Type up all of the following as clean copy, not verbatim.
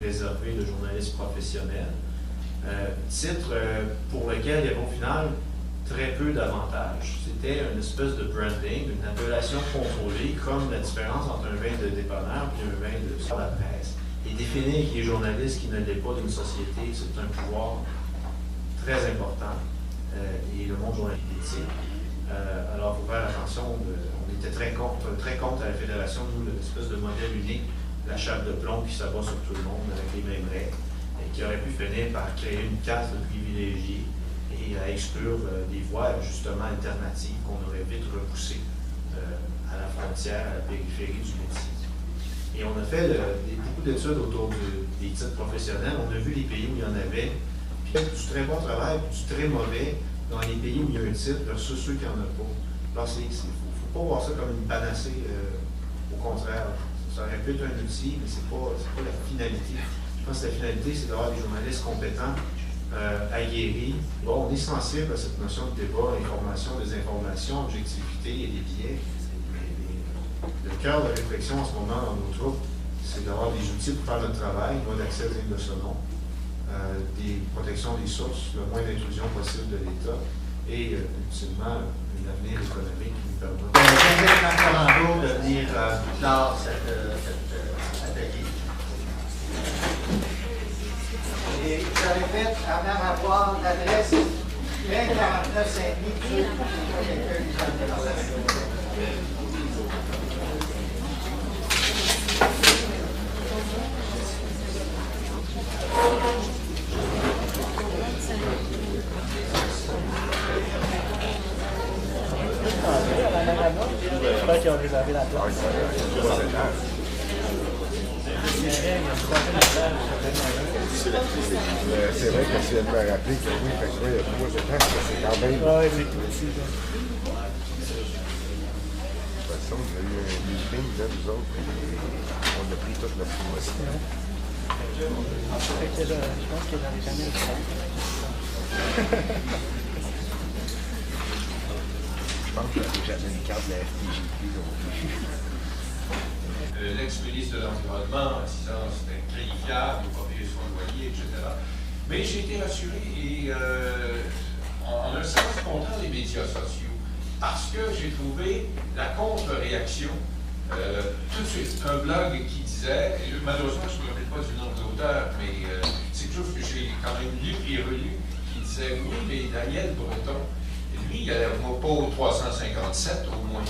réservé de journalistes professionnels. Titre pour lequel il y avait au final très peu d'avantages. C'était une espèce de branding, une appellation contrôlée, comme la différence entre un vin de dépanneur et un vin de sur la presse. Et définir qui est journaliste, qui ne l'est pas d'une société, c'est un pouvoir très important. Et le monde journalistique. Alors, il faut faire attention, on était très contre à la Fédération, nous, l'espèce de modèle unique, la chape de plomb qui s'abat sur tout le monde avec les mêmes règles, et qui aurait pu finir par créer une caste de privilégiés et à exclure des voies justement alternatives qu'on aurait vite repoussées à la frontière, à la périphérie du métier. Et on a fait beaucoup d'études autour des titres professionnels. On a vu les pays où il y en avait, puis du très bon travail, puis du très mauvais dans les pays où il y a un titre versus ceux qui n'en ont pas. Alors, il ne faut pas voir ça comme une panacée, au contraire. Ça aurait pu être un outil, mais ce n'est pas la finalité. Je pense que la finalité, c'est d'avoir des journalistes compétents, aguerris. Bon, on est sensible à cette notion de débat, information, désinformation, objectivité et des biais. Le cœur de la réflexion en ce moment dans nos troupes, c'est d'avoir des outils pour faire notre travail, droit d'accès digne de ce nom, des protections des sources, le moins d'intrusion possible de l'État et, ultimement, un avenir économique qui nous permet. J'invite Marc Commando de venir clore cet atelier. Et je répète, avant d'avoir l'adresse 2049 Saint-Denis, pour quelqu'un qui a des relations. J'espère qu'ils ont réservé la place. C'est vrai que tu viens de me rappeler que oui, il y a 3 étages, c'est quand même. Oui, c'est tout petit. De toute façon, on a eu un meeting, là, nous autres, on a pris toute notre promotion. Je pense que j'en ai jamais eu ça. Je pense que j'avais jamais une carte de la FTJP non plus. L'ex-ministre de l'Environnement, assistance qualifiable, au papier sur le loyer, etc. Mais j'ai été rassuré et en un sens content des médias sociaux parce que j'ai trouvé la contre-réaction tout de suite. Un blog qui disait, et malheureusement je ne me rappelle pas du nom de l'auteur, mais c'est quelque chose que j'ai quand même lu et relu, qui disait oui, mais Daniel Breton, lui, il n'allait pas au 357 au moins.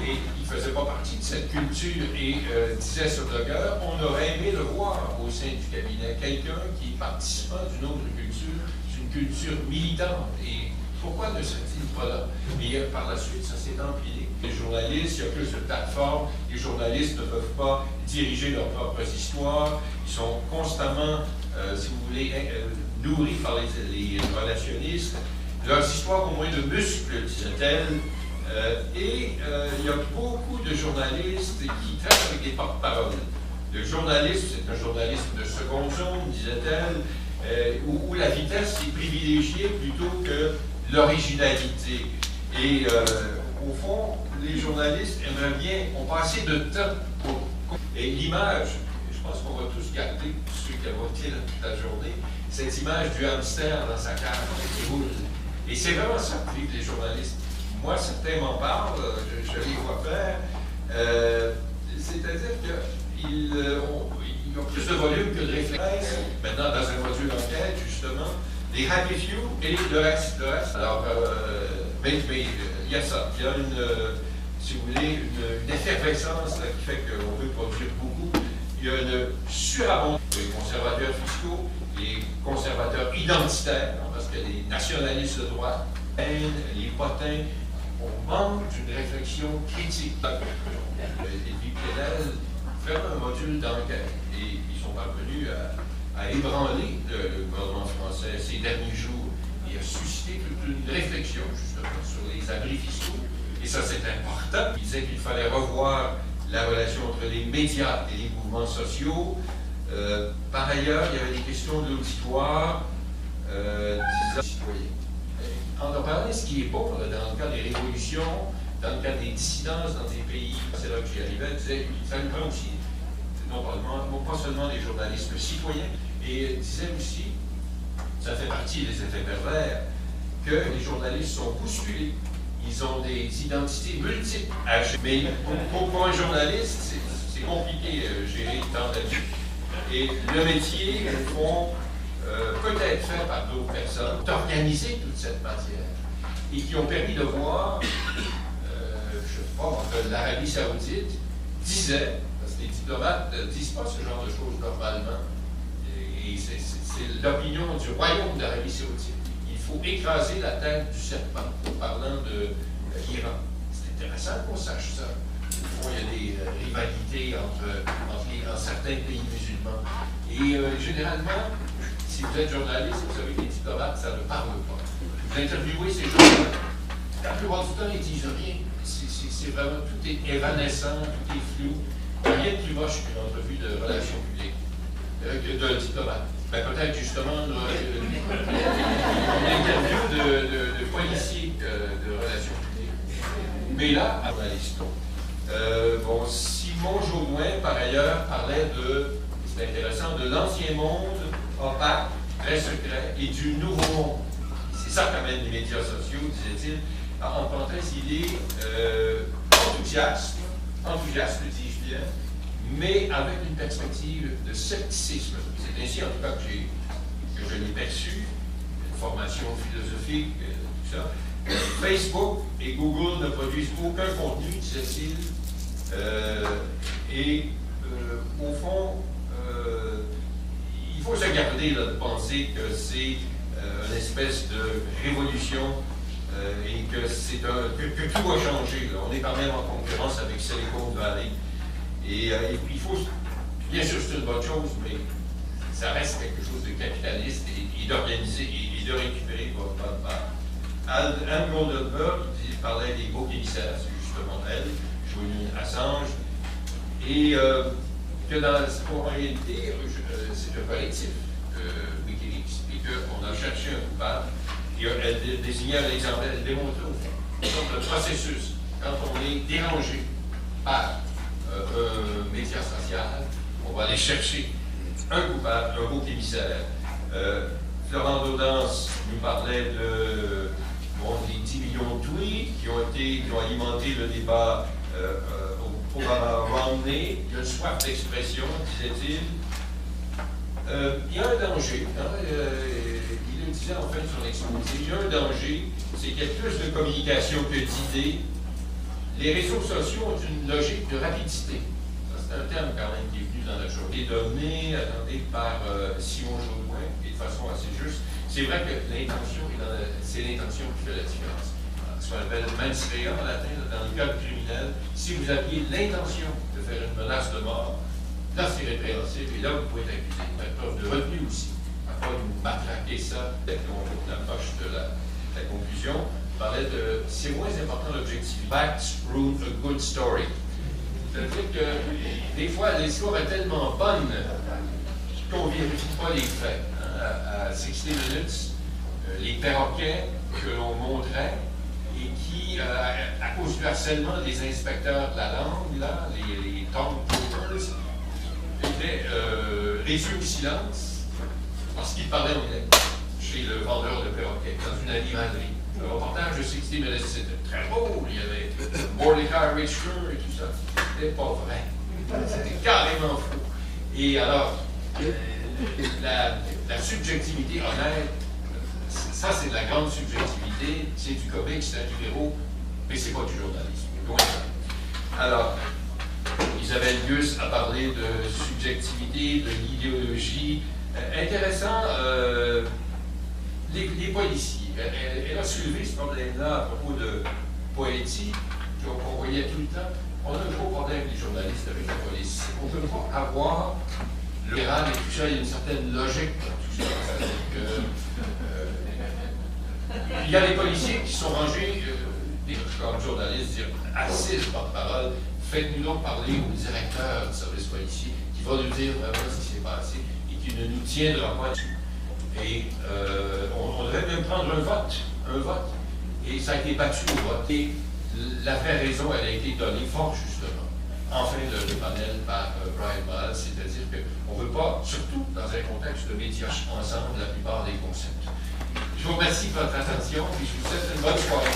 Et il ne faisait pas partie de cette culture. Et disait ce blogueur, on aurait aimé le voir au sein du cabinet. Quelqu'un qui est participant d'une autre culture, d'une culture militante. Et pourquoi ne serait-il pas là? Mais par la suite, ça s'est empilé. Les journalistes, il y a plus de plateformes. Les journalistes ne peuvent pas diriger leurs propres histoires. Ils sont constamment, si vous voulez, nourris par les relationnistes. Leurs histoires ont moins de muscles, disait-elle, et il y a beaucoup de journalistes qui traitent avec des porte-paroles. Le journaliste, c'est un journaliste de seconde zone, disait-elle, où la vitesse est privilégiée plutôt que l'originalité. Et au fond, les journalistes aimeraient bien, ont pas assez de temps pour... Et l'image, je pense qu'on va tous garder, ceux qui ont voté toute la journée, cette image du hamster dans sa cage qui roule. Et c'est vraiment ça que vivent les journalistes. Moi, certains m'en parlent, je les vois faire. C'est-à-dire qu'ils ont plus de volume que de réflexion. Maintenant, dans un module d'enquête, justement, les happy few et le reste. Alors, mais il y a ça. Il y a si vous voulez, une effervescence là, qui fait qu'on peut produire beaucoup. Il y a une surabondance des conservateurs fiscaux, les conservateurs identitaires, parce que les nationalistes de droite, les potins, on manque d'une réflexion critique. Edwy Plenel fait un module d'enquête et ils sont parvenus à ébranler le gouvernement français ces derniers jours et à susciter toute une réflexion justement sur les abris fiscaux. Et ça, c'est important. Il disait qu'il fallait revoir la relation entre les médias et les mouvements sociaux. Par ailleurs, il y avait des questions de l'auditoire, disant citoyens. On a parlé de ce qui est bon dans le cas des révolutions, dans le cas des dissidences dans des pays, c'est là que j'y arrivais, disait ça nous prend aussi pas seulement des journalistes citoyens, et disait aussi, ça fait partie des effets pervers, que les journalistes sont bousculés. Ils ont des identités multiples. Mais pour un journaliste, c'est compliqué gérer tant d'habitude. Et le métier, au fond, peut-être fait par d'autres personnes, d'organiser toute cette matière et qui ont permis de voir, je ne sais pas, que l'Arabie Saoudite disait, parce que les diplomates ne disent pas ce genre de choses normalement, et c'est l'opinion du royaume d'Arabie Saoudite. Il faut écraser la tête du serpent, parlant de l'Iran. C'est intéressant qu'on sache ça. Au fond, il y a des rivalités entre certains pays musulmans. Et généralement, si vous êtes journaliste, vous savez que les diplomates, ça ne parle pas. Vous interviewez ces gens-là, la plupart du temps, ils ne disent rien. C'est vraiment, tout est évanescent, tout est flou. Il n'y a rien de plus moche qu'une entrevue de relations publiques, d'un diplomate. Ben, peut-être justement une interview de policiers de relations publiques. Mais là, journaliste. Bon, Simon Jodoin, par ailleurs, parlait de, c'est intéressant, de l'ancien monde opaque, très secret, et du nouveau monde. C'est ça qu'amènent les médias sociaux, disait-il. En parenthèse, il est enthousiaste, dis-je bien, mais avec une perspective de scepticisme. C'est ainsi, en tout cas, que je l'ai perçu, une formation philosophique, tout ça. Facebook et Google ne produisent aucun contenu, disait-il, et au fond, il faut se garder là, de penser que c'est une espèce de révolution et que tout a changé. Là. On est quand même en concurrence avec Silicon Valley. Et il faut, bien sûr, c'est une bonne chose, mais ça reste quelque chose de capitaliste et d'organiser et de récupérer votre part. Anne Goldenberg parlait des beaux émissaires, c'est justement elle, Julian Assange, et que en réalité, c'est un collectif, Wikileaks, et qu'on a cherché un coupable, et elle désignait un exemple, elle démontrait au fond le processus, quand on est dérangé par un média social, on va aller chercher un coupable, un beau émissaire. Florent Daudance nous parlait des 10 millions de tweets qui ont alimenté le débat au Romney. Il y a une soif d'expression, disait-il. Il y a un danger. Il le disait en fait sur l'exposé. Il y a un danger, c'est qu'il y a plus de communication que d'idées. Les réseaux sociaux ont une logique de rapidité. C'est un terme quand même qui est venu dans la journée. Données attendées par Simon Jodoin, et de façon assez juste. C'est vrai que l'intention, c'est l'intention qui fait la différence. Ce qu'on appelle mens rea en latin, dans le code criminel, si vous aviez l'intention de faire une menace de mort, là c'est répréhensible, et là vous pouvez être accusé. Faire preuve de retenue aussi. À pas vous matraquer ça, on approche de la conclusion. On parlait de, c'est moins important l'objectivité. Facts rule a good story. C'est-à-dire que des fois l'histoire est tellement bonne qu'on ne vérifie pas les faits. À 60 Minutes, les perroquets que l'on montrait et qui, à cause du harcèlement des inspecteurs de la langue, là, les Tom Troopers, étaient réduits au silence parce qu'ils parlaient anglais chez le vendeur de perroquets dans une animalerie. Le reportage de 60 Minutes, c'était très beau, il y avait Mordecai Richler et tout ça. C'était pas vrai. C'était carrément faux. Et alors, la subjectivité honnête, ça c'est de la grande subjectivité, c'est du comique, c'est du héros, mais c'est pas du journalisme. Loin de là. Alors, Isabelle Gus a parlé de subjectivité, de l'idéologie. Intéressant, les policiers. Elle a soulevé ce problème-là à propos de poétique, qu'on voyait tout le temps. On a un gros problème, les journalistes, avec la police. On ne peut pas avoir le libéral et tout ça, il y a une certaine logique dans tout ça. Il y a des policiers qui sont rangés, comme journalistes, dire assez de porte-parole, faites-nous donc parler au directeur du service policier qui va nous dire vraiment ce qui s'est passé et qui ne nous tiendra pas dessus. Et on devait même prendre un vote, et ça a été battu au vote. Et la vraie raison, elle a été donnée fort justement. en fin de panel par Brian Miles, c'est-à-dire qu'on ne veut pas, surtout dans un contexte de médiation ensemble, la plupart des concepts. Je vous remercie de votre attention et je vous souhaite une bonne soirée.